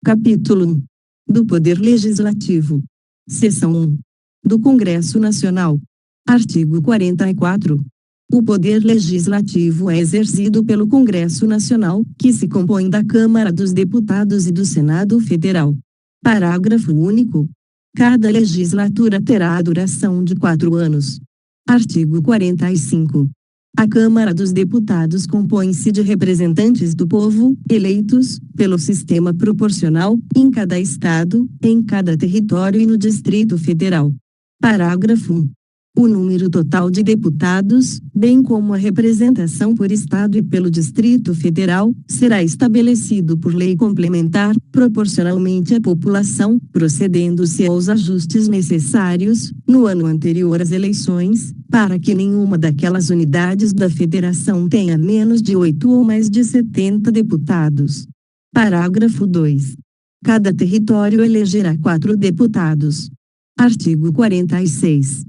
Capítulo 1. Do Poder Legislativo. Seção 1. Do Congresso Nacional. Artigo 44. O Poder Legislativo é exercido pelo Congresso Nacional, que se compõe da Câmara dos Deputados e do Senado Federal. Parágrafo único. Cada legislatura terá a duração de 4 anos. Artigo 45. A Câmara dos Deputados compõe-se de representantes do povo, eleitos, pelo sistema proporcional, em cada estado, em cada território e no Distrito Federal. Parágrafo 1. O número total de deputados, bem como a representação por estado e pelo Distrito Federal, será estabelecido por lei complementar, proporcionalmente à população, procedendo-se aos ajustes necessários, no ano anterior às eleições, para que nenhuma daquelas unidades da Federação tenha menos de 8 ou mais de 70 deputados. Parágrafo 2. Cada território elegerá 4 deputados. Artigo 46.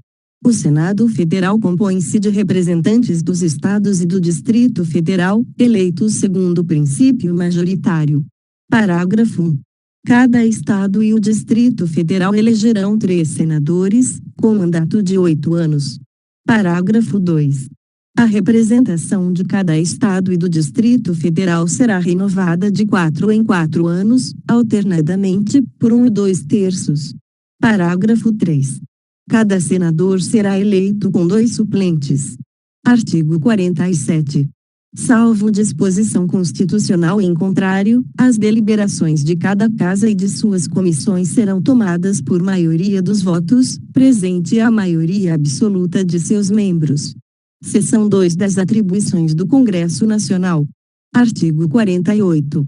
O Senado Federal compõe-se de representantes dos estados e do Distrito Federal, eleitos segundo o princípio majoritário. Parágrafo 1. Cada estado e o Distrito Federal elegerão 3 senadores, com mandato de 8 anos. Parágrafo 2. A representação de cada estado e do Distrito Federal será renovada de 4 em 4 anos, alternadamente, por 1 e 2/3. Parágrafo 3. Cada senador será eleito com 2 suplentes. Artigo 47. Salvo disposição constitucional em contrário, as deliberações de cada casa e de suas comissões serão tomadas por maioria dos votos, presente a maioria absoluta de seus membros. Seção 2 das atribuições do Congresso Nacional. Artigo 48.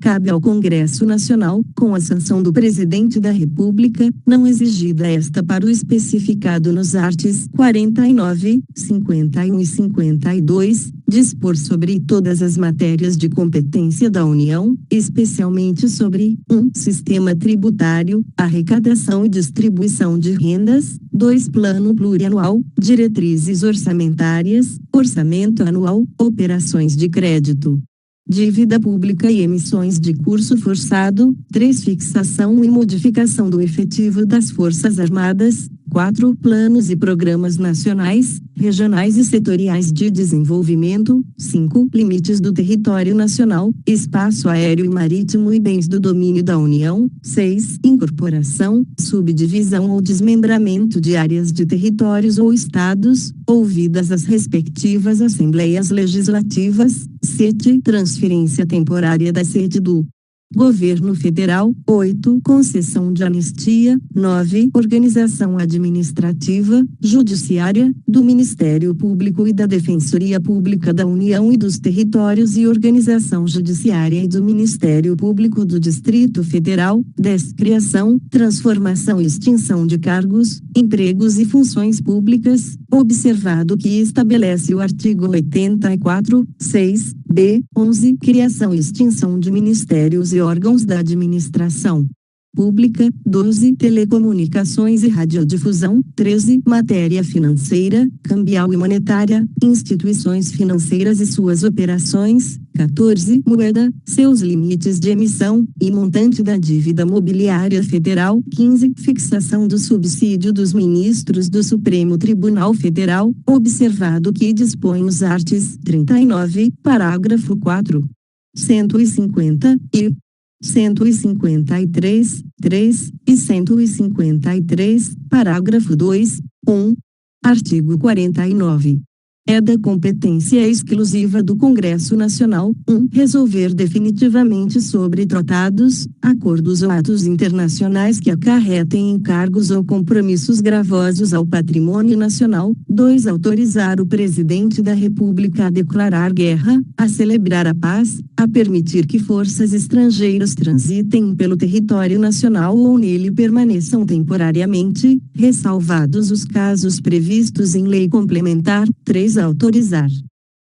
Cabe ao Congresso Nacional, com a sanção do Presidente da República, não exigida esta para o especificado nos artigos 49, 51 e 52, dispor sobre todas as matérias de competência da União, especialmente sobre 1. Sistema tributário, arrecadação e distribuição de rendas, 2. Plano plurianual, diretrizes orçamentárias, orçamento anual, operações de crédito, dívida pública e emissões de curso forçado, 3. Fixação e modificação do efetivo das Forças Armadas, 4. Planos e programas nacionais, regionais e setoriais de desenvolvimento, 5. Limites do território nacional, espaço aéreo e marítimo e bens do domínio da União, 6. Incorporação, subdivisão ou desmembramento de áreas de territórios ou estados, ouvidas as respectivas assembleias legislativas, 7. Transferência temporária da sede do Governo Federal, 8. Concessão de anistia, 9. Organização administrativa, judiciária, do Ministério Público e da Defensoria Pública da União e dos Territórios e organização judiciária e do Ministério Público do Distrito Federal, 10. Criação, transformação e extinção de cargos, empregos e funções públicas, observado que estabelece o artigo 84, 6, b, 11. Criação e extinção de ministérios e órgãos da administração pública, 12. Telecomunicações e radiodifusão, 13. Matéria financeira, cambial e monetária, instituições financeiras e suas operações, 14. Moeda, seus limites de emissão, e montante da dívida mobiliária federal, 15. Fixação do subsídio dos ministros do Supremo Tribunal Federal, observado que dispõe os artigos 39, parágrafo 4, 150 e 153, 3, e 153, parágrafo 2, 1. Artigo 49. É da competência exclusiva do Congresso Nacional, 1. Resolver definitivamente sobre tratados, acordos ou atos internacionais que acarretem encargos ou compromissos gravosos ao patrimônio nacional, 2. Autorizar o Presidente da República a declarar guerra, a celebrar a paz, a permitir que forças estrangeiras transitem pelo território nacional ou nele permaneçam temporariamente, ressalvados os casos previstos em lei complementar, 3. Autorizar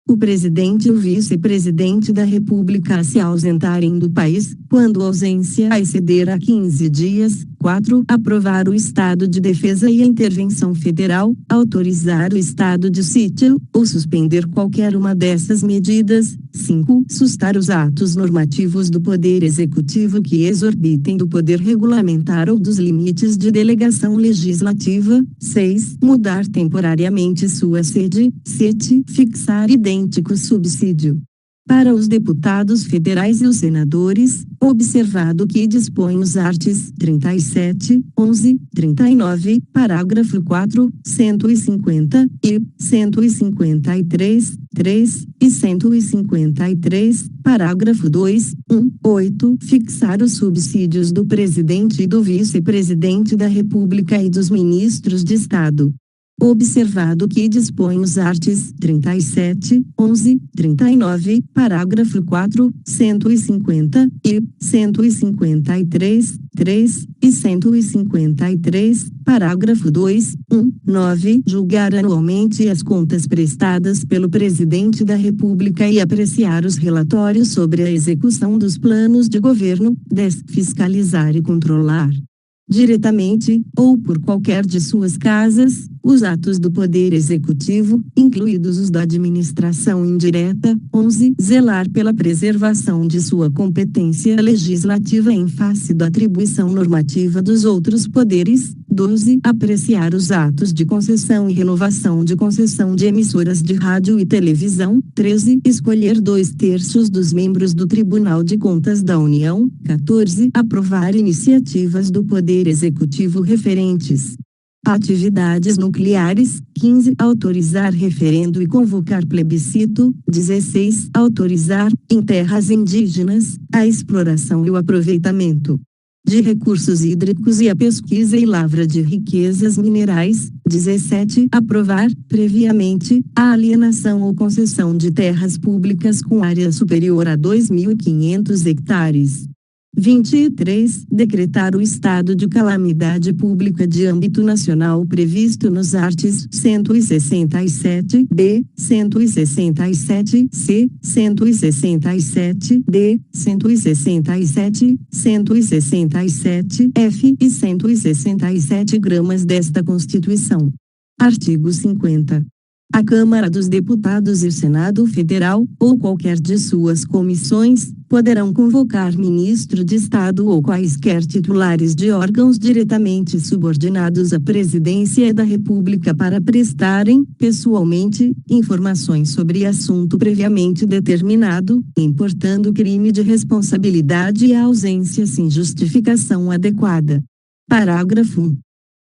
o Presidente e o Vice-Presidente da República a se ausentarem do país, quando a ausência exceder a 15 dias, 4. Aprovar o estado de defesa e a intervenção federal, autorizar o estado de sítio, ou suspender qualquer uma dessas medidas. 5. Sustar os atos normativos do Poder Executivo que exorbitem do poder regulamentar ou dos limites de delegação legislativa. 6. Mudar temporariamente sua sede. 7. Fixar idêntico subsídio para os deputados federais e os senadores, observado que dispõe os artigos 37, 11, 39, parágrafo 4, 150 e 153, 3 e 153, parágrafo 2, 1, 8, fixar os subsídios do presidente e do vice-presidente da República e dos ministros de Estado. Observado que dispõe os artigos 37, 11, 39, parágrafo 4, 150 e 153, 3 e 153, parágrafo 2, 1, 9, julgar anualmente as contas prestadas pelo Presidente da República e apreciar os relatórios sobre a execução dos planos de governo. 10. Fiscalizar e controlar diretamente, ou por qualquer de suas casas, os atos do Poder Executivo, incluídos os da administração indireta. 11. Zelar pela preservação de sua competência legislativa em face da atribuição normativa dos outros poderes. 12. Apreciar os atos de concessão e renovação de concessão de emissoras de rádio e televisão. 13. Escolher 2/3 dos membros do Tribunal de Contas da União. 14. Aprovar iniciativas do Poder Executivo referentes a atividades nucleares. 15. Autorizar referendo e convocar plebiscito. 16. Autorizar, em terras indígenas, a exploração e o aproveitamento de recursos hídricos e a pesquisa e lavra de riquezas minerais. 17. Aprovar, previamente, a alienação ou concessão de terras públicas com área superior a 2.500 hectares. 23. Decretar o estado de calamidade pública de âmbito nacional previsto nos artigos 167b, 167c, 167d, 167, 167f e 167 gramas desta Constituição. Artigo 50. A Câmara dos Deputados e o Senado Federal, ou qualquer de suas comissões, poderão convocar ministro de Estado ou quaisquer titulares de órgãos diretamente subordinados à Presidência da República para prestarem, pessoalmente, informações sobre assunto previamente determinado, importando crime de responsabilidade e ausência sem justificação adequada. Parágrafo 1.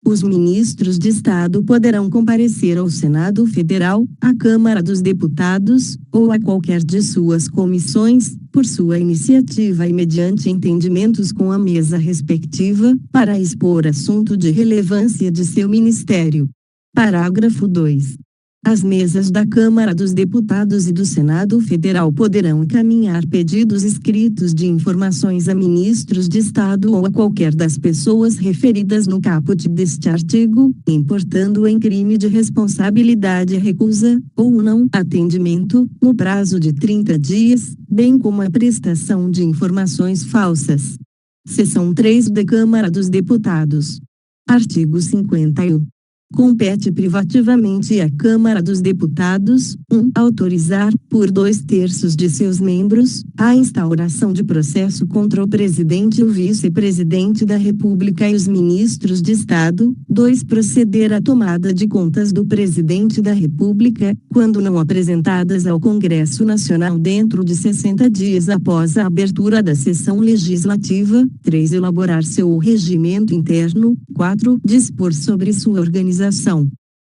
Os ministros de Estado poderão comparecer ao Senado Federal, à Câmara dos Deputados, ou a qualquer de suas comissões, por sua iniciativa e mediante entendimentos com a mesa respectiva, para expor assunto de relevância de seu ministério. Parágrafo 2. As mesas da Câmara dos Deputados e do Senado Federal poderão encaminhar pedidos escritos de informações a ministros de Estado ou a qualquer das pessoas referidas no caput deste artigo, importando em crime de responsabilidade a recusa, ou não, atendimento, no prazo de 30 dias, bem como a prestação de informações falsas. Seção 3 da Câmara dos Deputados. Artigo 51. Compete privativamente à Câmara dos Deputados, 1. Autorizar, por 2/3 de seus membros, a instauração de processo contra o Presidente e o Vice-Presidente da República e os ministros de Estado. 2. Proceder à tomada de contas do Presidente da República, quando não apresentadas ao Congresso Nacional dentro de 60 dias após a abertura da sessão legislativa. 3. Elaborar seu regimento interno. 4. Dispor sobre sua organização,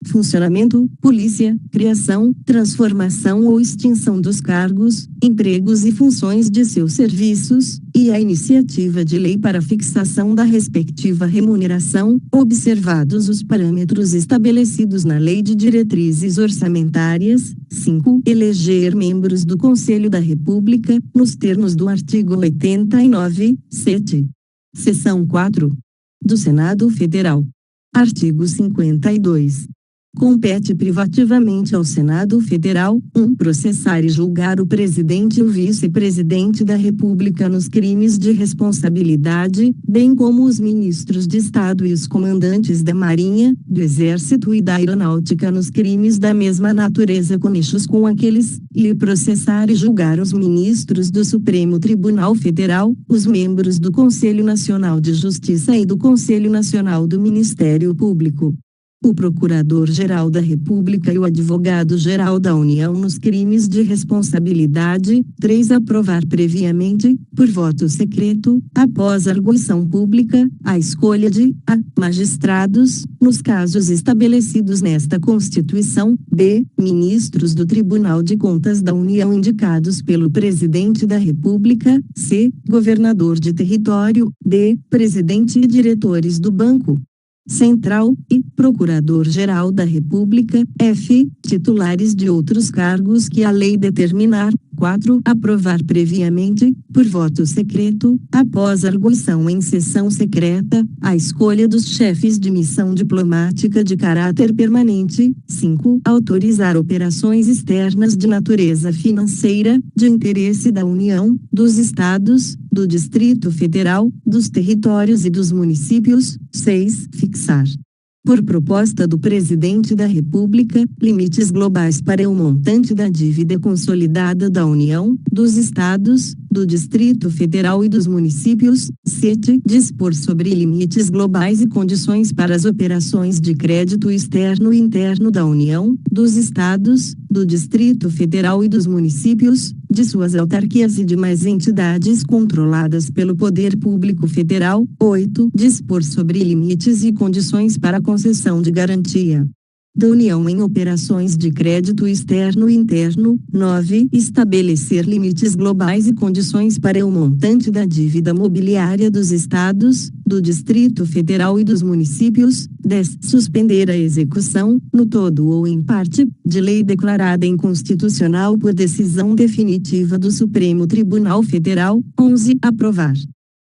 funcionamento, polícia, criação, transformação ou extinção dos cargos, empregos e funções de seus serviços, e a iniciativa de lei para fixação da respectiva remuneração, observados os parâmetros estabelecidos na Lei de Diretrizes Orçamentárias. 5. Eleger membros do Conselho da República, nos termos do artigo 89, 7. Seção 4. Do Senado Federal. Artigo 52. Compete privativamente ao Senado Federal, 1. Processar e julgar o presidente e o vice-presidente da República nos crimes de responsabilidade, bem como os ministros de Estado e os comandantes da Marinha, do Exército e da Aeronáutica nos crimes da mesma natureza conexos com aqueles, e processar e julgar os ministros do Supremo Tribunal Federal, os membros do Conselho Nacional de Justiça e do Conselho Nacional do Ministério Público, o Procurador-Geral da República e o Advogado-Geral da União nos crimes de responsabilidade. 3. Aprovar previamente, por voto secreto, após arguição pública, a escolha de a. magistrados, nos casos estabelecidos nesta Constituição, b. ministros do Tribunal de Contas da União indicados pelo Presidente da República, c. governador de território, d. presidente e diretores do Banco Central, e Procurador-Geral da República, f. titulares de outros cargos que a lei determinar. 4. Aprovar previamente, por voto secreto, após arguição em sessão secreta, a escolha dos chefes de missão diplomática de caráter permanente. 5. Autorizar operações externas de natureza financeira, de interesse da União, dos Estados, do Distrito Federal, dos territórios e dos municípios. 6. Fixar, por proposta do Presidente da República, limites globais para o montante da dívida consolidada da União, dos Estados, do Distrito Federal e dos municípios. 7. Dispor sobre limites globais e condições para as operações de crédito externo e interno da União, dos Estados, do Distrito Federal e dos municípios, de suas autarquias e demais entidades controladas pelo Poder Público Federal. 8. Dispor sobre limites e condições para a concessão de garantia da União em operações de crédito externo e interno. 9. Estabelecer limites globais e condições para o montante da dívida mobiliária dos Estados, do Distrito Federal e dos municípios. 10. Suspender a execução, no todo ou em parte, de lei declarada inconstitucional por decisão definitiva do Supremo Tribunal Federal. 11. Aprovar,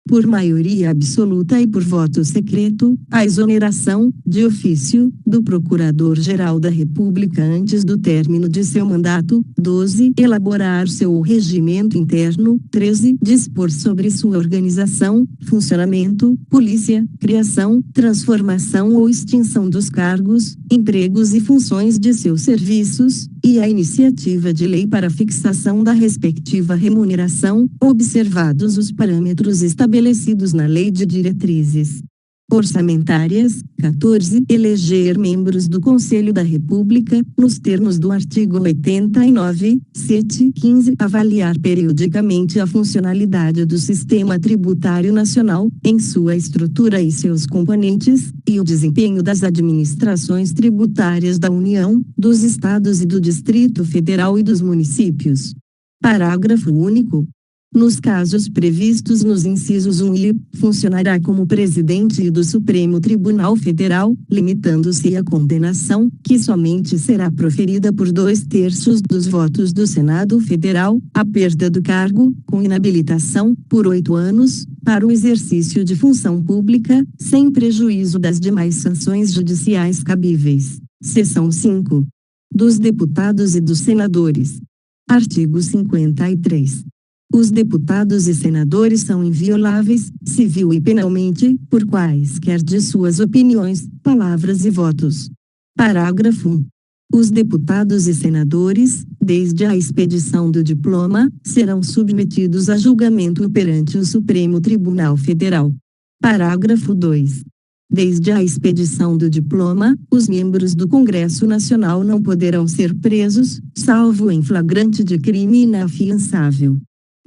por maioria absoluta e por voto secreto, a exoneração, de ofício, do Procurador-Geral da República antes do término de seu mandato. 12. Elaborar seu regimento interno. 13. Dispor sobre sua organização, funcionamento, polícia, criação, transformação ou extinção dos cargos, empregos e funções de seus serviços, e a iniciativa de lei para fixação da respectiva remuneração, observados os parâmetros estabelecidos na Lei de Diretrizes Orçamentárias. 14. Eleger membros do Conselho da República, nos termos do artigo 89, 7. 15. Avaliar periodicamente a funcionalidade do Sistema Tributário Nacional, em sua estrutura e seus componentes, e o desempenho das administrações tributárias da União, dos Estados e do Distrito Federal e dos municípios. Parágrafo único. Nos casos previstos nos incisos 1 e, funcionará como presidente do Supremo Tribunal Federal, limitando-se a condenação, que somente será proferida por 2/3 dos votos do Senado Federal, a perda do cargo, com inabilitação, por 8 anos, para o exercício de função pública, sem prejuízo das demais sanções judiciais cabíveis. Seção 5. Dos deputados e dos senadores. Artigo 53. Os deputados e senadores são invioláveis, civil e penalmente, por quaisquer de suas opiniões, palavras e votos. Parágrafo 1. Os deputados e senadores, desde a expedição do diploma, serão submetidos a julgamento perante o Supremo Tribunal Federal. Parágrafo 2. Desde a expedição do diploma, os membros do Congresso Nacional não poderão ser presos, salvo em flagrante de crime inafiançável.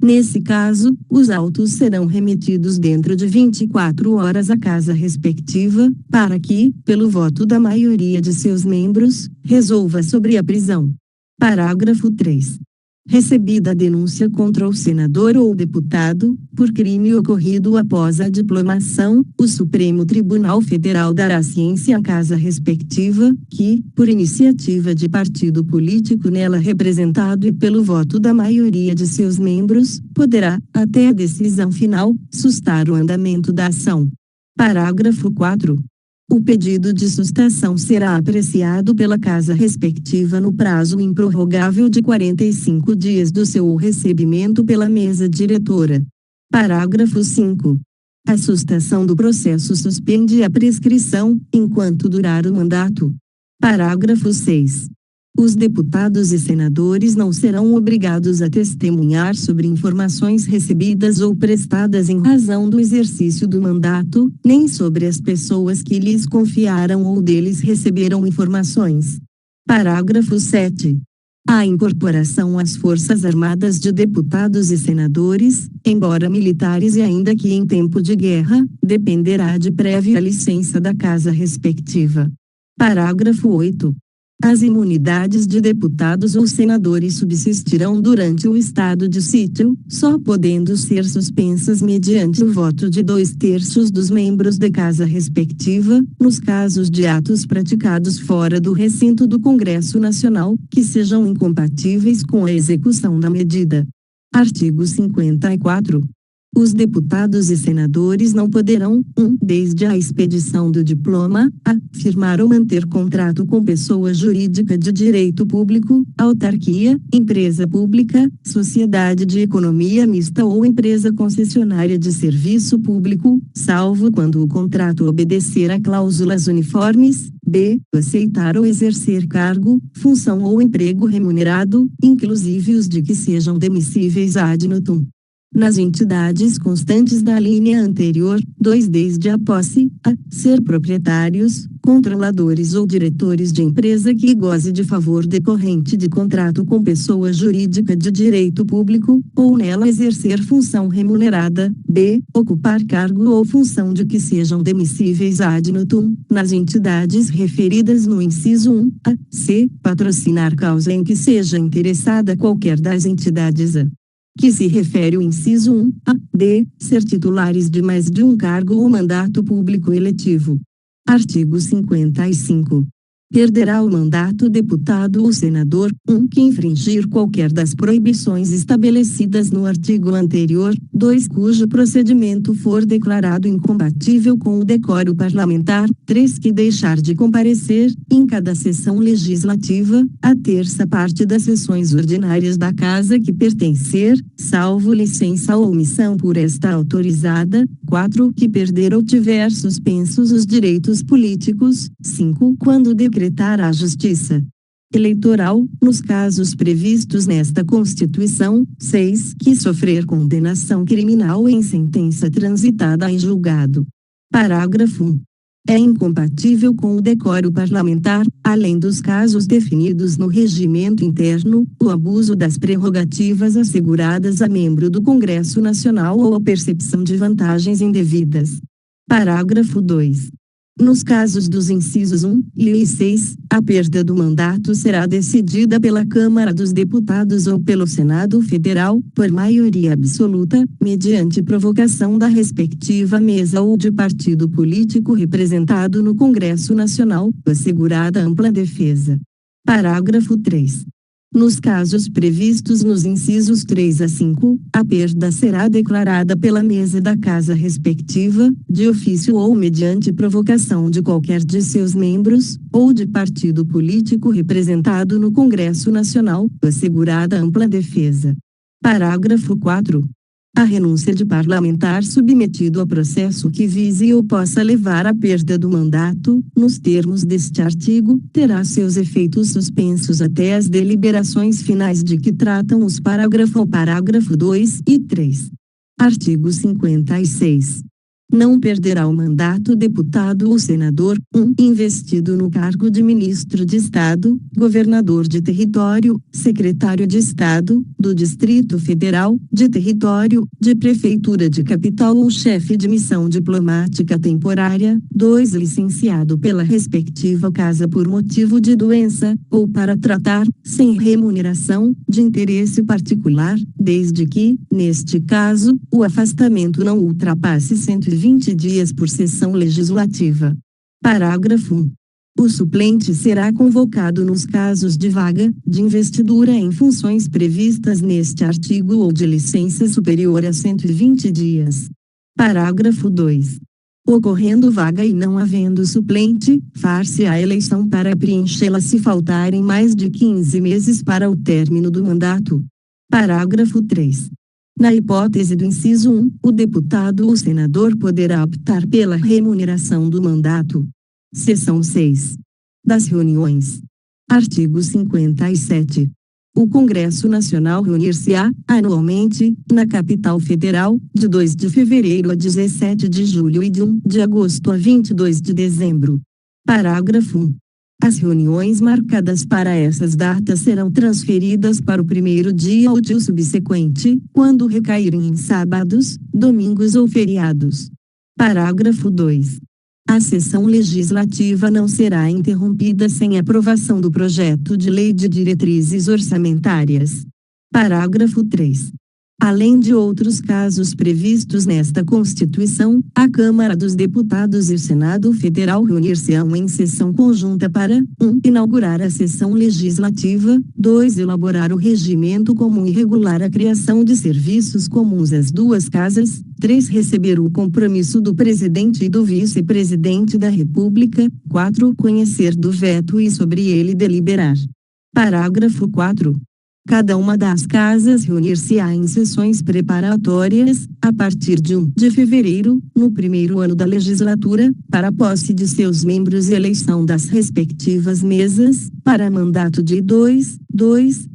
Nesse caso, os autos serão remetidos dentro de 24 horas à casa respectiva, para que, pelo voto da maioria de seus membros, resolva sobre a prisão. Parágrafo 3. Recebida a denúncia contra o senador ou deputado, por crime ocorrido após a diplomação, o Supremo Tribunal Federal dará ciência à casa respectiva, que, por iniciativa de partido político nela representado e pelo voto da maioria de seus membros, poderá, até a decisão final, sustar o andamento da ação. Parágrafo 4. O pedido de sustação será apreciado pela casa respectiva no prazo improrrogável de 45 dias do seu recebimento pela mesa diretora. Parágrafo 5. A sustação do processo suspende a prescrição, enquanto durar o mandato. Parágrafo 6. Os deputados e senadores não serão obrigados a testemunhar sobre informações recebidas ou prestadas em razão do exercício do mandato, nem sobre as pessoas que lhes confiaram ou deles receberam informações. Parágrafo 7. A incorporação às Forças Armadas de deputados e senadores, embora militares e ainda que em tempo de guerra, dependerá de prévia licença da casa respectiva. Parágrafo 8. As imunidades de deputados ou senadores subsistirão durante o estado de sítio, só podendo ser suspensas mediante o voto de 2/3 dos membros da casa respectiva, nos casos de atos praticados fora do recinto do Congresso Nacional, que sejam incompatíveis com a execução da medida. Artigo 54. Os deputados e senadores não poderão, desde a expedição do diploma, a, firmar ou manter contrato com pessoa jurídica de direito público, autarquia, empresa pública, sociedade de economia mista ou empresa concessionária de serviço público, salvo quando o contrato obedecer a cláusulas uniformes, b. aceitar ou exercer cargo, função ou emprego remunerado, inclusive os de que sejam demissíveis ad nutum. Nas entidades constantes da linha anterior, 2 desde a posse, a, ser proprietários, controladores ou diretores de empresa que goze de favor decorrente de contrato com pessoa jurídica de direito público, ou nela exercer função remunerada, b. ocupar cargo ou função de que sejam demissíveis ad nutum, nas entidades referidas no inciso 1, a, c. patrocinar causa em que seja interessada qualquer das entidades a que se refere o inciso 1, a, d, ser titulares de mais de um cargo ou mandato público eletivo. Artigo 55. Perderá o mandato deputado ou senador, que infringir qualquer das proibições estabelecidas no artigo anterior, 2 cujo procedimento for declarado incompatível com o decoro parlamentar, 3 que deixar de comparecer, em cada sessão legislativa, a terça parte das sessões ordinárias da Casa que pertencer, salvo licença ou omissão por esta autorizada, 4 que perder ou tiver suspensos os direitos políticos, 5 quando decretar a Justiça Eleitoral, nos casos previstos nesta Constituição, 6 que sofrer condenação criminal em sentença transitada em julgado. Parágrafo 1. É incompatível com o decoro parlamentar, além dos casos definidos no regimento interno, o abuso das prerrogativas asseguradas a membro do Congresso Nacional ou a percepção de vantagens indevidas. Parágrafo 2. Nos casos dos incisos 1 e 6, a perda do mandato será decidida pela Câmara dos Deputados ou pelo Senado Federal, por maioria absoluta, mediante provocação da respectiva mesa ou de partido político representado no Congresso Nacional, assegurada ampla defesa. Parágrafo 3. Nos casos previstos nos incisos 3 a 5, a perda será declarada pela mesa da Casa respectiva, de ofício ou mediante provocação de qualquer de seus membros, ou de partido político representado no Congresso Nacional, assegurada ampla defesa. Parágrafo 4. A renúncia de parlamentar submetido a processo que vise ou possa levar à perda do mandato, nos termos deste artigo, terá seus efeitos suspensos até as deliberações finais de que tratam os parágrafo 2 e 3. Artigo 56. Não perderá o mandato deputado ou senador, investido no cargo de ministro de Estado, governador de território, secretário de Estado, do Distrito Federal, de território, de prefeitura de capital ou chefe de missão diplomática temporária, 2 licenciado pela respectiva casa por motivo de doença, ou para tratar, sem remuneração, de interesse particular, desde que, neste caso, o afastamento não ultrapasse 120 dias por sessão legislativa. Parágrafo 1. O suplente será convocado nos casos de vaga, de investidura em funções previstas neste artigo ou de licença superior a 120 dias. Parágrafo 2. Ocorrendo vaga e não havendo suplente, far-se a eleição para preenchê-la se faltarem mais de 15 meses para o término do mandato. Parágrafo 3. Na hipótese do inciso 1, o deputado ou senador poderá optar pela remuneração do mandato. Seção 6. Das reuniões. Artigo 57. O Congresso Nacional reunir-se-á, anualmente, na capital federal, de 2 de fevereiro a 17 de julho e de 1 de agosto a 22 de dezembro. Parágrafo 1. As reuniões marcadas para essas datas serão transferidas para o primeiro dia útil subsequente, quando recaírem em sábados, domingos ou feriados. Parágrafo 2. A sessão legislativa não será interrompida sem aprovação do projeto de lei de diretrizes orçamentárias. Parágrafo 3. Além de outros casos previstos nesta Constituição, a Câmara dos Deputados e o Senado Federal reunir-se-ão em sessão conjunta para 1. Inaugurar a sessão legislativa, 2. Elaborar o regimento comum e regular a criação de serviços comuns às duas casas, 3. Receber o compromisso do Presidente e do Vice-Presidente da República, 4. Conhecer do veto e sobre ele deliberar. Parágrafo 4. Cada uma das casas reunir-se-á em sessões preparatórias, a partir de 1 de fevereiro, no primeiro ano da legislatura, para a posse de seus membros e eleição das respectivas mesas, para mandato de 2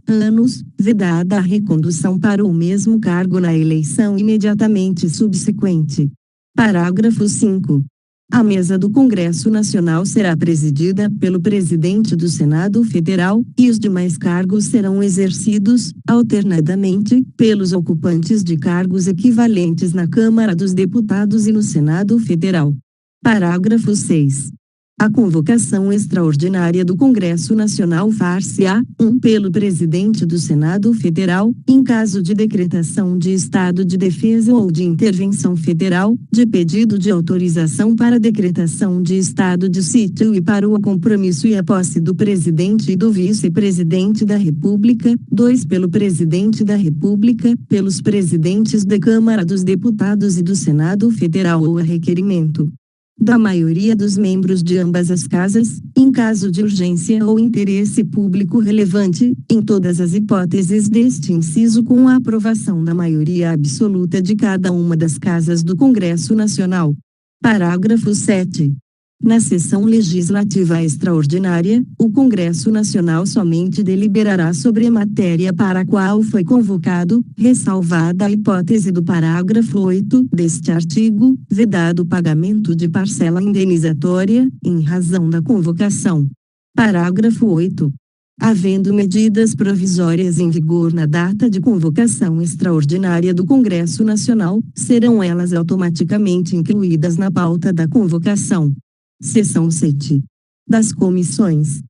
anos, vedada a recondução para o mesmo cargo na eleição imediatamente subsequente. Parágrafo 5. A mesa do Congresso Nacional será presidida pelo presidente do Senado Federal, e os demais cargos serão exercidos, alternadamente, pelos ocupantes de cargos equivalentes na Câmara dos Deputados e no Senado Federal. Parágrafo 6. A convocação extraordinária do Congresso Nacional far-se-á, 1. Pelo presidente do Senado Federal, em caso de decretação de estado de defesa ou de intervenção federal, de pedido de autorização para decretação de estado de sítio e para o compromisso e a posse do presidente e do vice-presidente da República, 2. Pelo presidente da República, pelos presidentes da Câmara dos Deputados e do Senado Federal ou a requerimento da maioria dos membros de ambas as casas, em caso de urgência ou interesse público relevante, em todas as hipóteses deste inciso com a aprovação da maioria absoluta de cada uma das casas do Congresso Nacional. Parágrafo 7. Na sessão legislativa extraordinária, o Congresso Nacional somente deliberará sobre a matéria para a qual foi convocado, ressalvada a hipótese do parágrafo 8 deste artigo, vedado o pagamento de parcela indenizatória, em razão da convocação. Parágrafo 8. Havendo medidas provisórias em vigor na data de convocação extraordinária do Congresso Nacional, serão elas automaticamente incluídas na pauta da convocação. Seção 7. Das comissões.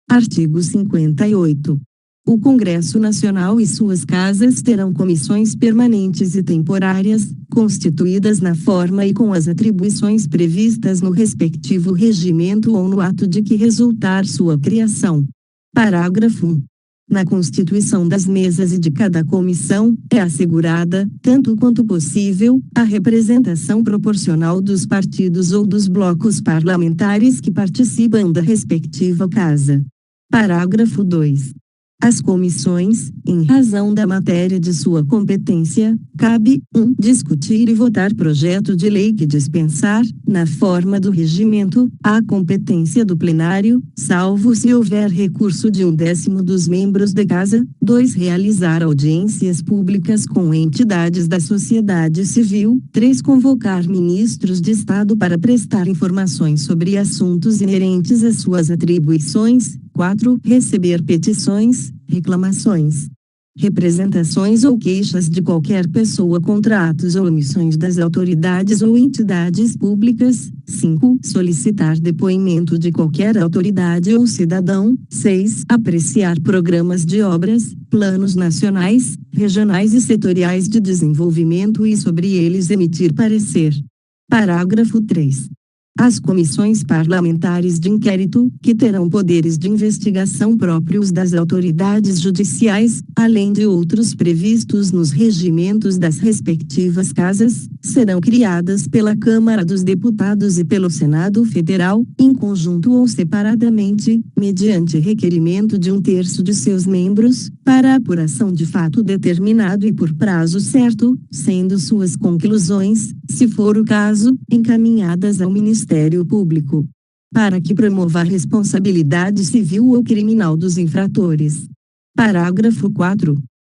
Artigo 58. O Congresso Nacional e suas casas terão comissões permanentes e temporárias, constituídas na forma e com as atribuições previstas no respectivo regimento ou no ato de que resultar sua criação. Parágrafo 1. Na constituição das mesas e de cada comissão, é assegurada, tanto quanto possível, a representação proporcional dos partidos ou dos blocos parlamentares que participam da respectiva casa. Parágrafo 2. As comissões, em razão da matéria de sua competência, cabe, 1. Discutir e votar projeto de lei que dispensar, na forma do regimento, a competência do plenário, salvo se houver recurso de 1/10 dos membros da casa. 2. Realizar audiências públicas com entidades da sociedade civil. 3. Convocar ministros de Estado para prestar informações sobre assuntos inerentes às suas atribuições. 4. Receber petições, reclamações, representações ou queixas de qualquer pessoa contra atos ou omissões das autoridades ou entidades públicas. 5. Solicitar depoimento de qualquer autoridade ou cidadão. 6. Apreciar programas de obras, planos nacionais, regionais e setoriais de desenvolvimento e sobre eles emitir parecer. Parágrafo 3. As comissões parlamentares de inquérito, que terão poderes de investigação próprios das autoridades judiciais, além de outros previstos nos regimentos das respectivas casas, serão criadas pela Câmara dos Deputados e pelo Senado Federal, em conjunto ou separadamente, mediante requerimento de 1/3 de seus membros, para apuração de fato determinado e por prazo certo, sendo suas conclusões, se for o caso, encaminhadas ao Ministério Público, para que promova a responsabilidade civil ou criminal dos infratores. Parágrafo 4.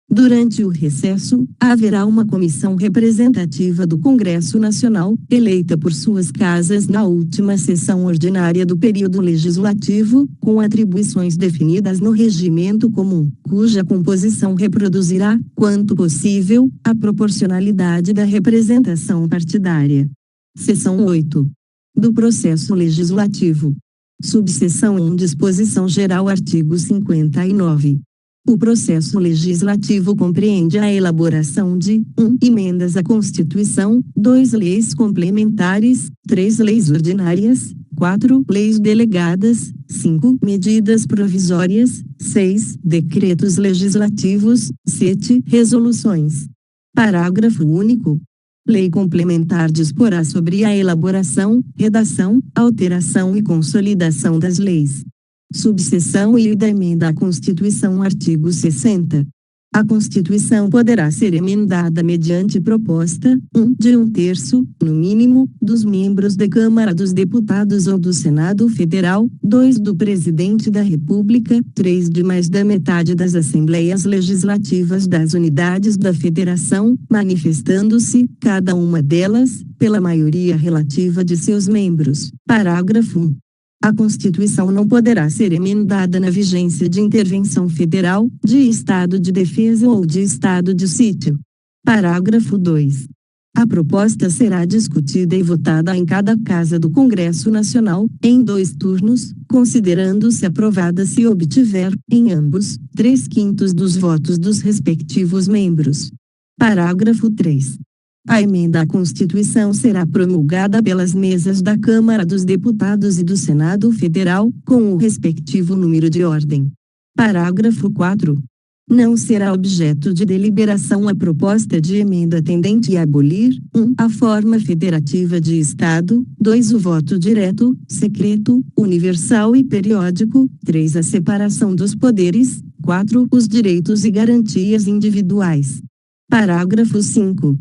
Durante o recesso, haverá uma comissão representativa do Congresso Nacional, eleita por suas casas na última sessão ordinária do período legislativo, com atribuições definidas no regimento comum, cuja composição reproduzirá, quanto possível, a proporcionalidade da representação partidária. Seção 8. Do Processo Legislativo. Subseção 1. Disposição Geral. Artigo 59. O processo legislativo compreende a elaboração de 1. Emendas à Constituição, 2. Leis complementares, 3. Leis ordinárias, 4. Leis delegadas, 5. Medidas provisórias, 6. Decretos legislativos, 7. Resoluções. Parágrafo único. Lei complementar disporá sobre a elaboração, redação, alteração e consolidação das leis. Subseção I da emenda à Constituição. Artigo 60. A Constituição poderá ser emendada mediante proposta, 1. De 1/3, no mínimo, dos membros da Câmara dos Deputados ou do Senado Federal, 2. Do Presidente da República, 3. De mais da metade das Assembleias Legislativas das Unidades da Federação, manifestando-se, cada uma delas, pela maioria relativa de seus membros. Parágrafo 1. A Constituição não poderá ser emendada na vigência de intervenção federal, de estado de defesa ou de estado de sítio. Parágrafo 2. A proposta será discutida e votada em cada casa do Congresso Nacional, em 2 turnos, considerando-se aprovada se obtiver, em ambos, 3/5 dos votos dos respectivos membros. Parágrafo 3. A emenda à Constituição será promulgada pelas mesas da Câmara dos Deputados e do Senado Federal, com o respectivo número de ordem. Parágrafo 4. Não será objeto de deliberação a proposta de emenda tendente a abolir, 1. A forma federativa de Estado, 2. O voto direto, secreto, universal e periódico, 3. A separação dos poderes, 4. Os direitos e garantias individuais. Parágrafo 5.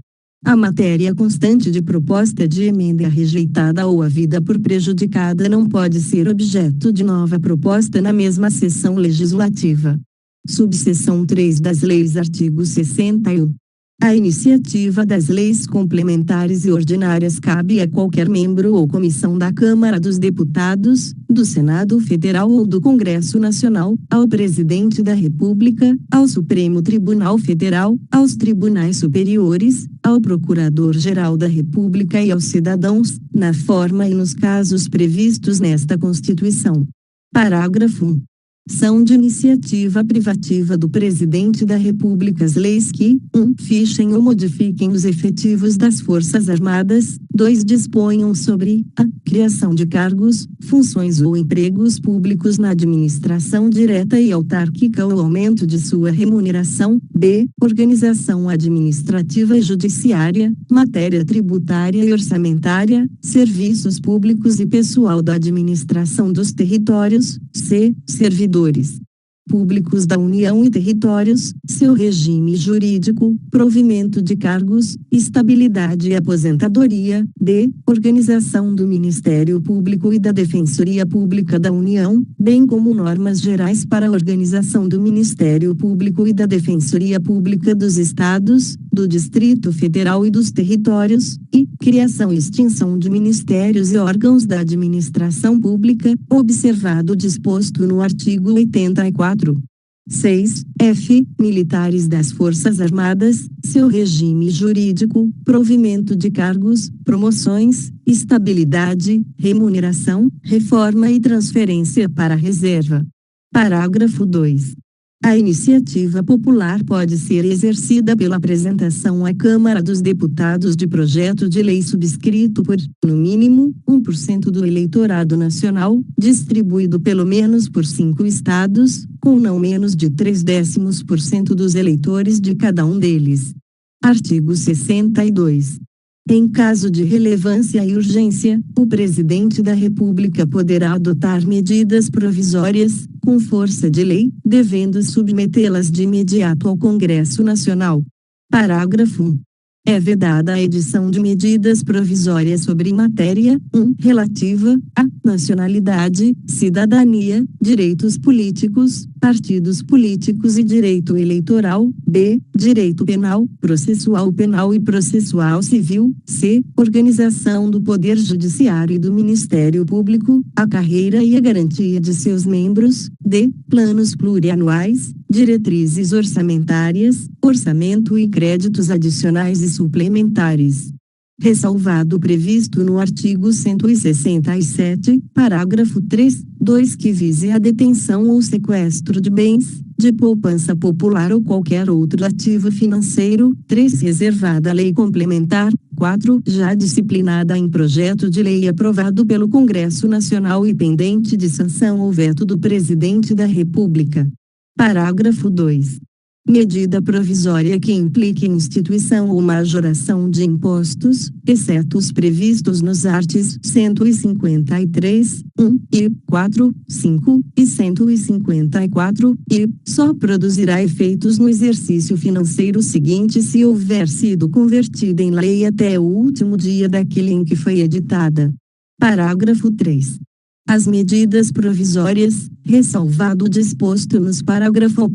A matéria constante de proposta de emenda rejeitada ou havida por prejudicada não pode ser objeto de nova proposta na mesma sessão legislativa. Subseção 3 das Leis. Artigo 61. A iniciativa das leis complementares e ordinárias cabe a qualquer membro ou comissão da Câmara dos Deputados, do Senado Federal ou do Congresso Nacional, ao Presidente da República, ao Supremo Tribunal Federal, aos tribunais superiores, ao Procurador-Geral da República e aos cidadãos, na forma e nos casos previstos nesta Constituição. Parágrafo 1. São de iniciativa privativa do Presidente da República as leis que, 1. Fichem ou modifiquem os efetivos das Forças Armadas, 2. Disponham sobre a criação de cargos, funções ou empregos públicos na administração direta e autárquica ou aumento de sua remuneração, b. Organização administrativa e judiciária, matéria tributária e orçamentária, serviços públicos e pessoal da administração dos territórios, c. Servidores públicos da União e territórios, seu regime jurídico, provimento de cargos, estabilidade e aposentadoria, d. Organização do Ministério Público e da Defensoria Pública da União, bem como normas gerais para a organização do Ministério Público e da Defensoria Pública dos Estados, do Distrito Federal e dos territórios, e criação e extinção de ministérios e órgãos da administração pública, observado o disposto no artigo 84. 6. F. Militares das Forças Armadas, seu regime jurídico, provimento de cargos, promoções, estabilidade, remuneração, reforma e transferência para a reserva. Parágrafo 2. A iniciativa popular pode ser exercida pela apresentação à Câmara dos Deputados de projeto de lei subscrito por, no mínimo, 1% do eleitorado nacional, distribuído pelo menos por 5 estados, com não menos de 0,3% dos eleitores de cada um deles. Artigo 62. Em caso de relevância e urgência, o Presidente da República poderá adotar medidas provisórias, com força de lei, devendo submetê-las de imediato ao Congresso Nacional. Parágrafo 1. É vedada a edição de medidas provisórias sobre matéria, 1, relativa à nacionalidade, cidadania, direitos políticos, partidos políticos e direito eleitoral, b, direito penal, processual penal e processual civil, c, organização do Poder Judiciário e do Ministério Público, a carreira e a garantia de seus membros, d, planos plurianuais, diretrizes orçamentárias, orçamento e créditos adicionais e suplementares. Ressalvado o previsto no artigo 167, parágrafo 3, 2 que vise a detenção ou sequestro de bens, de poupança popular ou qualquer outro ativo financeiro, 3 reservada a lei complementar, 4 já disciplinada em projeto de lei aprovado pelo Congresso Nacional e pendente de sanção ou veto do Presidente da República. Parágrafo 2. Medida provisória que implique instituição ou majoração de impostos, exceto os previstos nos artigos 153, 1 e 4, 5 e 154, e só produzirá efeitos no exercício financeiro seguinte se houver sido convertida em lei até o último dia daquele em que foi editada. Parágrafo 3. As medidas provisórias, ressalvado o disposto nos parágrafo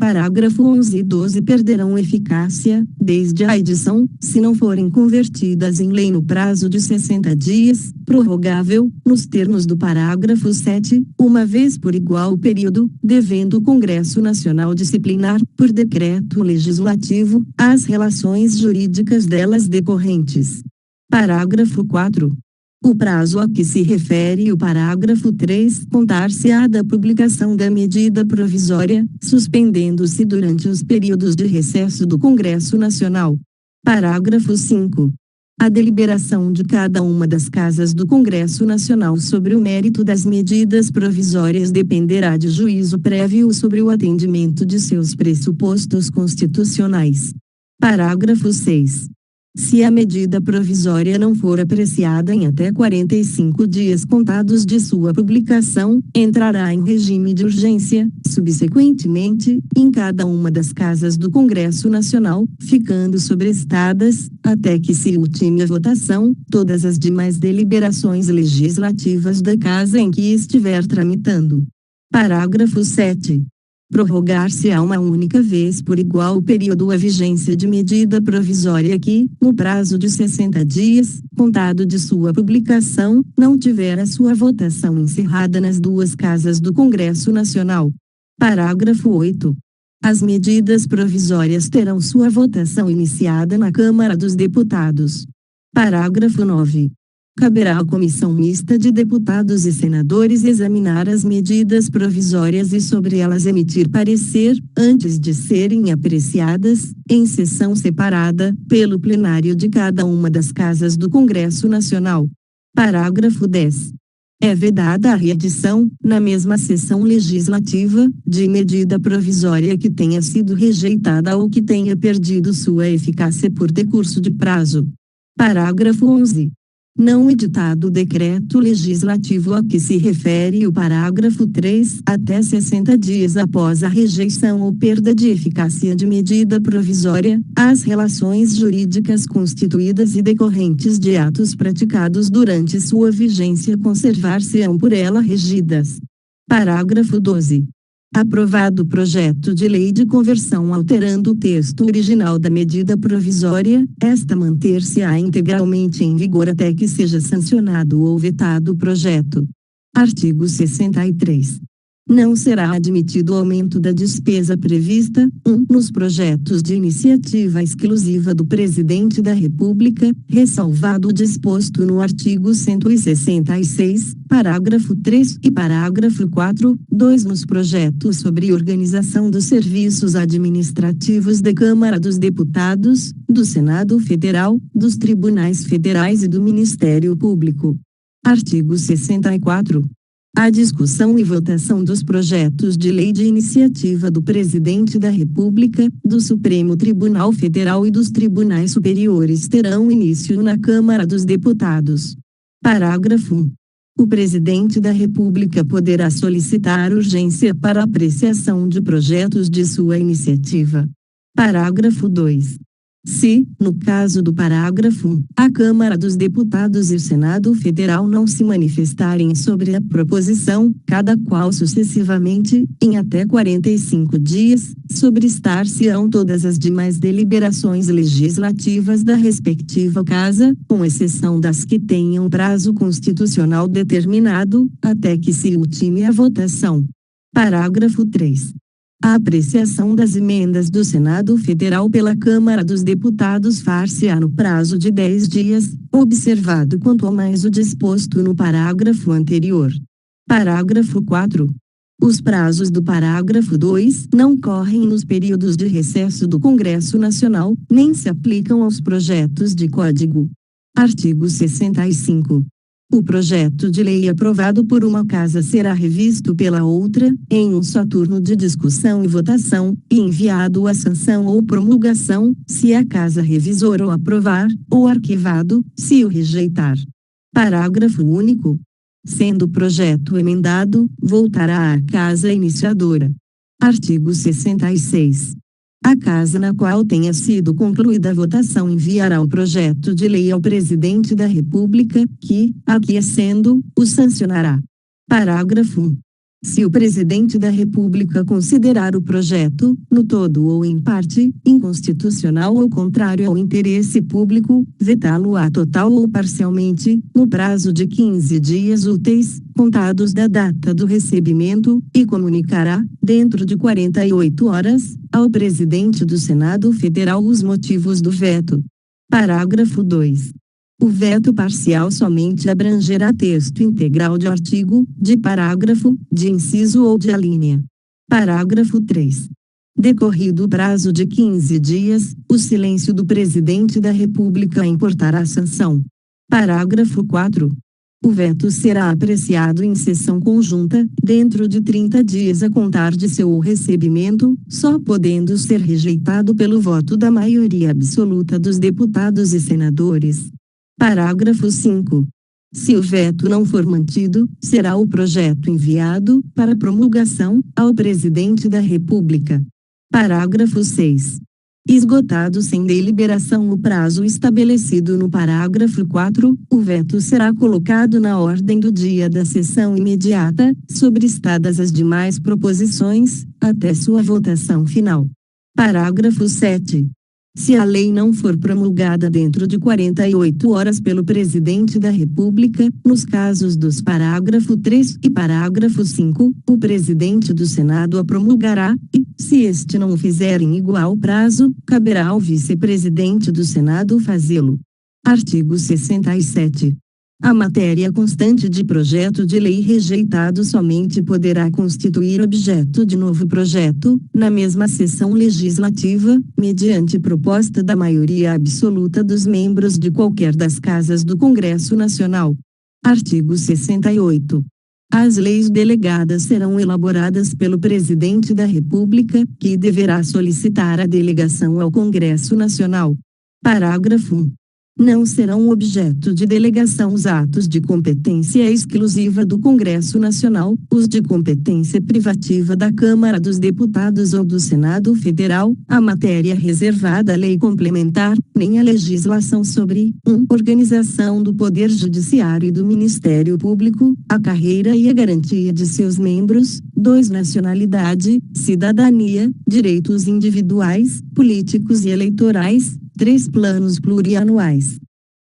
11 e 12 perderão eficácia, desde a edição, se não forem convertidas em lei no prazo de 60 dias, prorrogável, nos termos do parágrafo 7, uma vez por igual período, devendo o Congresso Nacional disciplinar, por decreto legislativo, as relações jurídicas delas decorrentes. Parágrafo 4. O prazo a que se refere o parágrafo 3 contar-se-á da publicação da medida provisória, suspendendo-se durante os períodos de recesso do Congresso Nacional. Parágrafo 5. A deliberação de cada uma das casas do Congresso Nacional sobre o mérito das medidas provisórias dependerá de juízo prévio sobre o atendimento de seus pressupostos constitucionais. Parágrafo 6. Se a medida provisória não for apreciada em até 45 dias contados de sua publicação, entrará em regime de urgência, subsequentemente, em cada uma das casas do Congresso Nacional, ficando sobrestadas, até que se ultime a votação, todas as demais deliberações legislativas da casa em que estiver tramitando. Parágrafo 7. Prorrogar-se-á uma única vez por igual período a vigência de medida provisória que, no prazo de 60 dias, contado de sua publicação, não tiver a sua votação encerrada nas duas casas do Congresso Nacional. Parágrafo 8. As medidas provisórias terão sua votação iniciada na Câmara dos Deputados. Parágrafo 9. Caberá à Comissão Mista de Deputados e Senadores examinar as medidas provisórias e sobre elas emitir parecer, antes de serem apreciadas, em sessão separada, pelo plenário de cada uma das casas do Congresso Nacional. Parágrafo 10. É vedada a reedição, na mesma sessão legislativa, de medida provisória que tenha sido rejeitada ou que tenha perdido sua eficácia por decurso de prazo. Parágrafo 11. Não editado o decreto legislativo a que se refere o parágrafo 3, até 60 dias após a rejeição ou perda de eficácia de medida provisória, as relações jurídicas constituídas e decorrentes de atos praticados durante sua vigência conservar-se-ão por ela regidas. Parágrafo 12. Aprovado o projeto de lei de conversão alterando o texto original da medida provisória, esta manter-se-á integralmente em vigor até que seja sancionado ou vetado o projeto. Artigo 63. Não será admitido o aumento da despesa prevista, 1. Nos projetos de iniciativa exclusiva do Presidente da República, ressalvado o disposto no artigo 166, parágrafo 3 e parágrafo 4, 2. Nos projetos sobre organização dos serviços administrativos da Câmara dos Deputados, do Senado Federal, dos Tribunais Federais e do Ministério Público. Artigo 64. A discussão e votação dos projetos de lei de iniciativa do Presidente da República, do Supremo Tribunal Federal e dos Tribunais Superiores terão início na Câmara dos Deputados. Parágrafo 1. O Presidente da República poderá solicitar urgência para apreciação de projetos de sua iniciativa. Parágrafo 2. Se, no caso do parágrafo 1, a Câmara dos Deputados e o Senado Federal não se manifestarem sobre a proposição, cada qual sucessivamente, em até 45 dias, sobrestar-se-ão todas as demais deliberações legislativas da respectiva Casa, com exceção das que tenham prazo constitucional determinado, até que se ultime a votação. Parágrafo 3. A apreciação das emendas do Senado Federal pela Câmara dos Deputados far-se-á no prazo de 10 dias, observado quanto ao mais o disposto no parágrafo anterior. Parágrafo 4. Os prazos do parágrafo 2 não correm nos períodos de recesso do Congresso Nacional, nem se aplicam aos projetos de código. Artigo 65. O projeto de lei aprovado por uma casa será revisto pela outra, em um só turno de discussão e votação, e enviado à sanção ou promulgação, se a casa revisora o aprovar, ou arquivado, se o rejeitar. Parágrafo único. Sendo o projeto emendado, voltará à casa iniciadora. Artigo 66. A casa na qual tenha sido concluída a votação enviará o projeto de lei ao Presidente da República, que, aquiescendo, o sancionará. Parágrafo 1. Se o Presidente da República considerar o projeto, no todo ou em parte, inconstitucional ou contrário ao interesse público, vetá-lo-á total ou parcialmente, no prazo de 15 dias úteis, contados da data do recebimento, e comunicará, dentro de 48 horas, ao Presidente do Senado Federal os motivos do veto. Parágrafo 2. O veto parcial somente abrangerá texto integral de artigo, de parágrafo, de inciso ou de alínea. Parágrafo 3. Decorrido o prazo de 15 dias, o silêncio do Presidente da República importará sanção. Parágrafo 4. O veto será apreciado em sessão conjunta, dentro de 30 dias a contar de seu recebimento, só podendo ser rejeitado pelo voto da maioria absoluta dos deputados e senadores. Parágrafo 5. Se o veto não for mantido, será o projeto enviado, para promulgação, ao Presidente da República. Parágrafo 6. Esgotado sem deliberação o prazo estabelecido no parágrafo 4, o veto será colocado na ordem do dia da sessão imediata, sobrestadas as demais proposições, até sua votação final. Parágrafo 7. Se a lei não for promulgada dentro de 48 horas pelo Presidente da República, nos casos dos parágrafo 3 e parágrafo 5, o Presidente do Senado a promulgará, e, se este não o fizer em igual prazo, caberá ao Vice-Presidente do Senado fazê-lo. Artigo 67. A matéria constante de projeto de lei rejeitado somente poderá constituir objeto de novo projeto, na mesma sessão legislativa, mediante proposta da maioria absoluta dos membros de qualquer das casas do Congresso Nacional. Artigo 68. As leis delegadas serão elaboradas pelo Presidente da República, que deverá solicitar a delegação ao Congresso Nacional. Parágrafo 1. Não serão objeto de delegação os atos de competência exclusiva do Congresso Nacional, os de competência privativa da Câmara dos Deputados ou do Senado Federal, a matéria reservada à lei complementar, nem a legislação sobre 1. Organização do Poder Judiciário e do Ministério Público, a carreira e a garantia de seus membros, 2. Nacionalidade, cidadania, direitos individuais, políticos e eleitorais, 3. Planos plurianuais.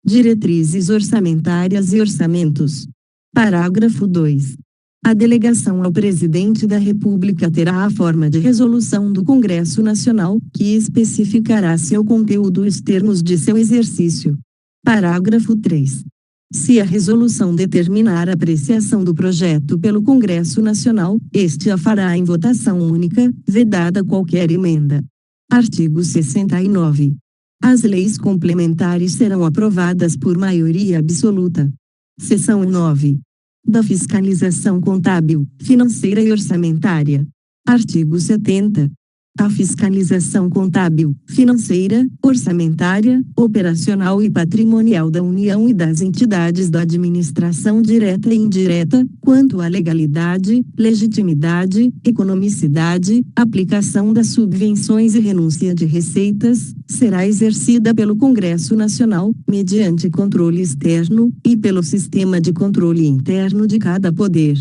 Diretrizes orçamentárias e orçamentos. Parágrafo 2. A delegação ao presidente da República terá a forma de resolução do Congresso Nacional, que especificará seu conteúdo e os termos de seu exercício. Parágrafo 3. Se a resolução determinar a apreciação do projeto pelo Congresso Nacional, este a fará em votação única, vedada qualquer emenda. Artigo 69. As leis complementares serão aprovadas por maioria absoluta. Seção 9. Da fiscalização contábil, financeira e orçamentária. Artigo 70. A fiscalização contábil, financeira, orçamentária, operacional e patrimonial da União e das entidades da administração direta e indireta, quanto à legalidade, legitimidade, economicidade, aplicação das subvenções e renúncia de receitas, será exercida pelo Congresso Nacional, mediante controle externo, e pelo sistema de controle interno de cada poder.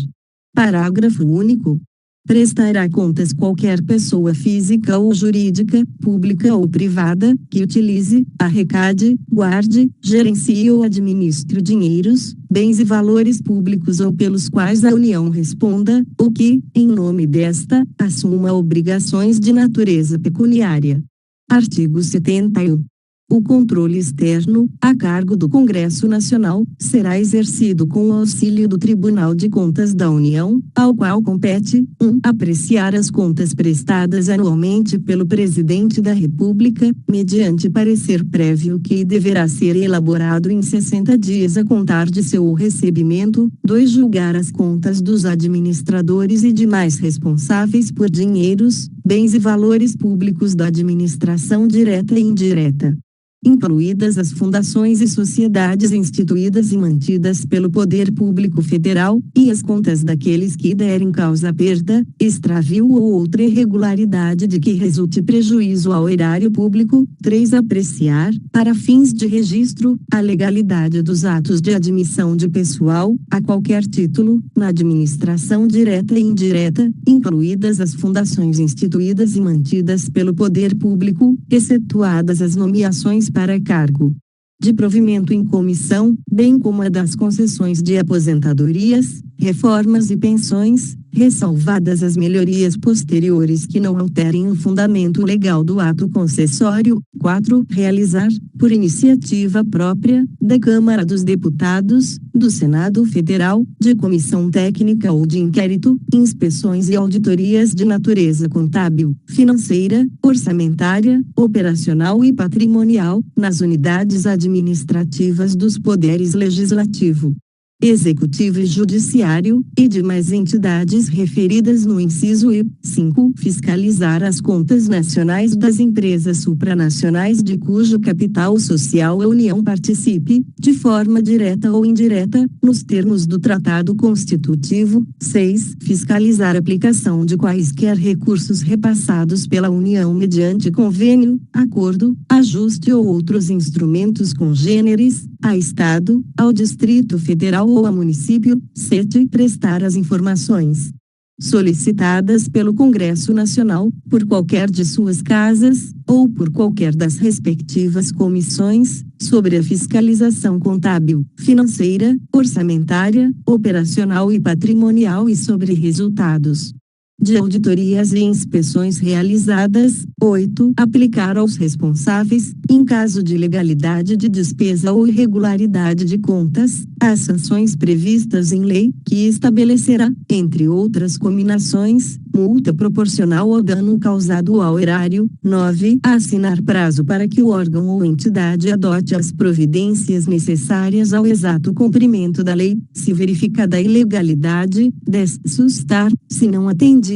Parágrafo único. Prestará contas qualquer pessoa física ou jurídica, pública ou privada, que utilize, arrecade, guarde, gerencie ou administre dinheiros, bens e valores públicos ou pelos quais a União responda, ou que, em nome desta, assuma obrigações de natureza pecuniária. Artigo 71. O controle externo, a cargo do Congresso Nacional, será exercido com o auxílio do Tribunal de Contas da União, ao qual compete: 1. Apreciar as contas prestadas anualmente pelo Presidente da República, mediante parecer prévio que deverá ser elaborado em 60 dias a contar de seu recebimento. 2. Julgar as contas dos administradores e demais responsáveis por dinheiros, bens e valores públicos da administração direta e indireta, incluídas as fundações e sociedades instituídas e mantidas pelo Poder Público Federal, e as contas daqueles que derem causa à perda, extravio ou outra irregularidade de que resulte prejuízo ao erário público. 3. Apreciar, para fins de registro, a legalidade dos atos de admissão de pessoal, a qualquer título, na administração direta e indireta, incluídas as fundações instituídas e mantidas pelo Poder Público, excetuadas as nomeações para cargo de provimento em comissão, bem como a das concessões de aposentadorias, reformas e pensões, ressalvadas as melhorias posteriores que não alterem o fundamento legal do ato concessório. 4. Realizar, por iniciativa própria, da Câmara dos Deputados, do Senado Federal, de comissão técnica ou de inquérito, inspeções e auditorias de natureza contábil, financeira, orçamentária, operacional e patrimonial, nas unidades administrativas dos poderes legislativo, executivo e judiciário, e demais entidades referidas no inciso E. 5. Fiscalizar as contas nacionais das empresas supranacionais de cujo capital social a União participe, de forma direta ou indireta, nos termos do Tratado Constitutivo. 6. Fiscalizar a aplicação de quaisquer recursos repassados pela União mediante convênio, acordo, ajuste ou outros instrumentos congêneres, a Estado, ao Distrito Federal ou a município. 7. Prestar as informações solicitadas pelo Congresso Nacional, por qualquer de suas casas, ou por qualquer das respectivas comissões, sobre a fiscalização contábil, financeira, orçamentária, operacional e patrimonial e sobre resultados de auditorias e inspeções realizadas. 8. Aplicar aos responsáveis, em caso de ilegalidade de despesa ou irregularidade de contas, as sanções previstas em lei, que estabelecerá, entre outras cominações, multa proporcional ao dano causado ao erário. 9. Assinar prazo para que o órgão ou entidade adote as providências necessárias ao exato cumprimento da lei, se verificada a ilegalidade. 10. Sustar, se não atendido,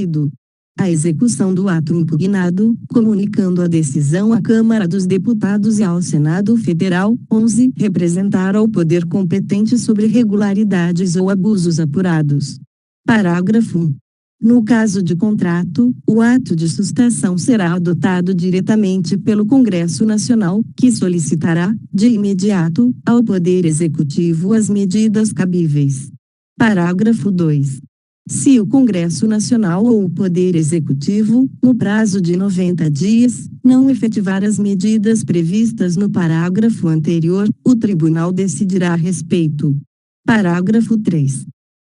a execução do ato impugnado, comunicando a decisão à Câmara dos Deputados e ao Senado Federal. 11. Representar ao poder competente sobre irregularidades ou abusos apurados. Parágrafo 1. No caso de contrato, o ato de sustação será adotado diretamente pelo Congresso Nacional, que solicitará, de imediato, ao Poder Executivo as medidas cabíveis. Parágrafo 2. Se o Congresso Nacional ou o Poder Executivo, no prazo de 90 dias, não efetivar as medidas previstas no parágrafo anterior, o Tribunal decidirá a respeito. Parágrafo 3.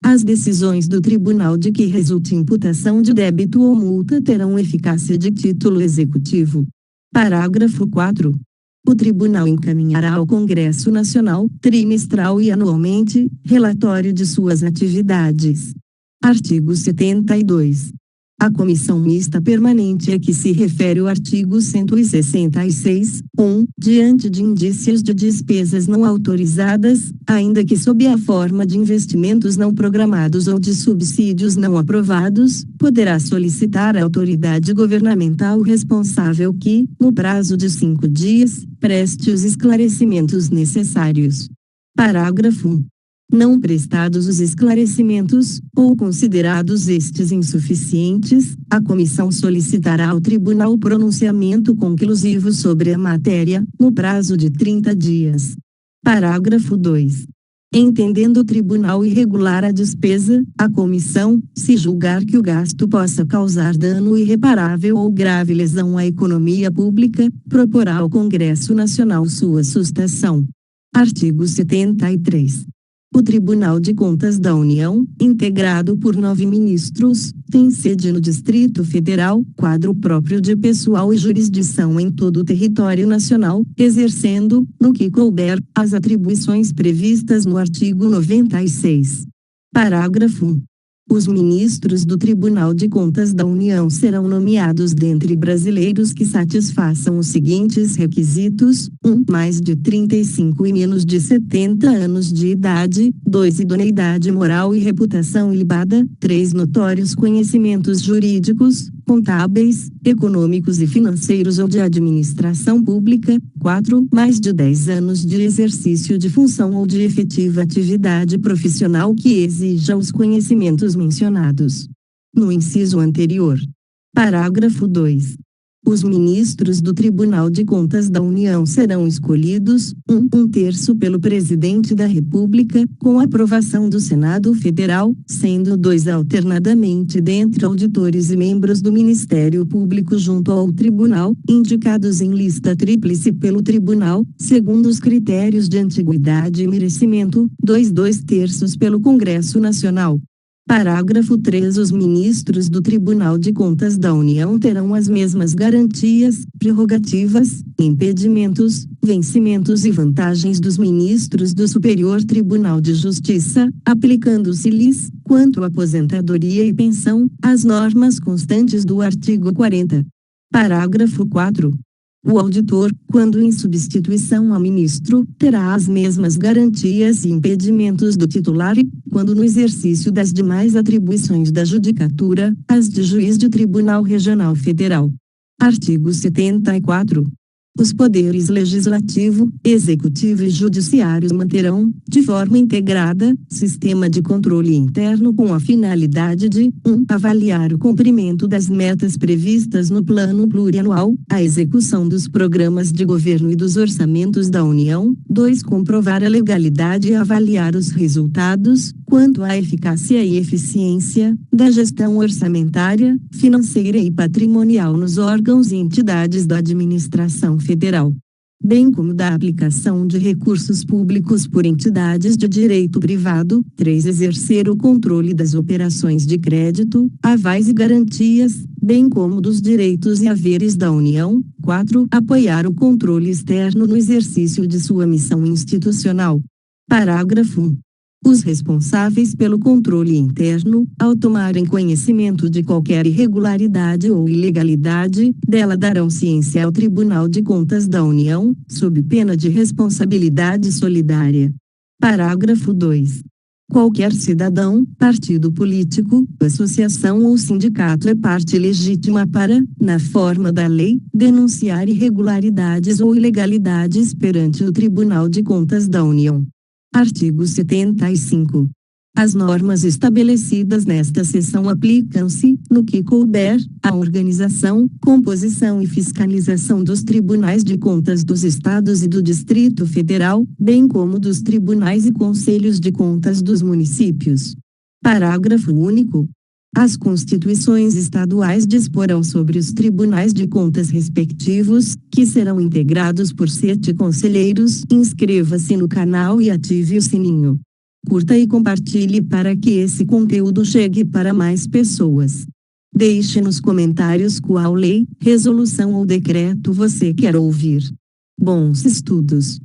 As decisões do tribunal de que resulte imputação de débito ou multa terão eficácia de título executivo. Parágrafo 4. O tribunal encaminhará ao Congresso Nacional, trimestral e anualmente, relatório de suas atividades. Artigo 72. A comissão mista permanente a que se refere o artigo 166, diante de indícios de despesas não autorizadas, ainda que sob a forma de investimentos não programados ou de subsídios não aprovados, poderá solicitar à autoridade governamental responsável que, no prazo de 5 dias, preste os esclarecimentos necessários. Parágrafo 1. Não prestados os esclarecimentos, ou considerados estes insuficientes, a comissão solicitará ao tribunal pronunciamento conclusivo sobre a matéria, no prazo de 30 dias. Parágrafo 2. Entendendo o tribunal irregular a despesa, a comissão, se julgar que o gasto possa causar dano irreparável ou grave lesão à economia pública, proporá ao Congresso Nacional sua sustação. Artigo 73. O Tribunal de Contas da União, integrado por 9 ministros, tem sede no Distrito Federal, quadro próprio de pessoal e jurisdição em todo o território nacional, exercendo, no que couber, as atribuições previstas no artigo 96. Parágrafo 1. Os ministros do Tribunal de Contas da União serão nomeados dentre brasileiros que satisfaçam os seguintes requisitos: 1. Mais de 35 e menos de 70 anos de idade; 2. Idoneidade moral e reputação ilibada; 3. Notórios conhecimentos jurídicos, contábeis, econômicos e financeiros ou de administração pública; 4. Mais de 10 anos de exercício de função ou de efetiva atividade profissional que exija os conhecimentos mencionados no inciso anterior. Parágrafo 2. Os ministros do Tribunal de Contas da União serão escolhidos, 1 terço pelo Presidente da República, com aprovação do Senado Federal, sendo 2 alternadamente dentre auditores e membros do Ministério Público junto ao Tribunal, indicados em lista tríplice pelo Tribunal, segundo os critérios de antiguidade e merecimento; 2 terços pelo Congresso Nacional. Parágrafo 3. Os ministros do Tribunal de Contas da União terão as mesmas garantias, prerrogativas, impedimentos, vencimentos e vantagens dos ministros do Superior Tribunal de Justiça, aplicando-se-lhes, quanto à aposentadoria e pensão, as normas constantes do artigo 40. Parágrafo 4. O auditor, quando em substituição a ministro, terá as mesmas garantias e impedimentos do titular e, quando no exercício das demais atribuições da judicatura, as de juiz de Tribunal Regional Federal. Artigo 74. Os poderes legislativo, executivo e judiciário manterão, de forma integrada, sistema de controle interno com a finalidade de: 1. Avaliar o cumprimento das metas previstas no Plano Plurianual, a execução dos programas de governo e dos orçamentos da União; 2. Comprovar a legalidade e avaliar os resultados, quanto à eficácia e eficiência, da gestão orçamentária, financeira e patrimonial nos órgãos e entidades da administração federal, bem como da aplicação de recursos públicos por entidades de direito privado; 3. Exercer o controle das operações de crédito, avais e garantias, bem como dos direitos e haveres da União; 4. Apoiar o controle externo no exercício de sua missão institucional. Parágrafo 1. Os responsáveis pelo controle interno, ao tomarem conhecimento de qualquer irregularidade ou ilegalidade, dela darão ciência ao Tribunal de Contas da União, sob pena de responsabilidade solidária. Parágrafo 2. Qualquer cidadão, partido político, associação ou sindicato é parte legítima para, na forma da lei, denunciar irregularidades ou ilegalidades perante o Tribunal de Contas da União. Artigo 75. As normas estabelecidas nesta seção aplicam-se, no que couber, à organização, composição e fiscalização dos tribunais de contas dos Estados e do Distrito Federal, bem como dos tribunais e conselhos de contas dos municípios. Parágrafo único. As constituições estaduais disporão sobre os tribunais de contas respectivos, que serão integrados por 7 conselheiros. Inscreva-se no canal e ative o sininho. Curta e compartilhe para que esse conteúdo chegue para mais pessoas. Deixe nos comentários qual lei, resolução ou decreto você quer ouvir. Bons estudos!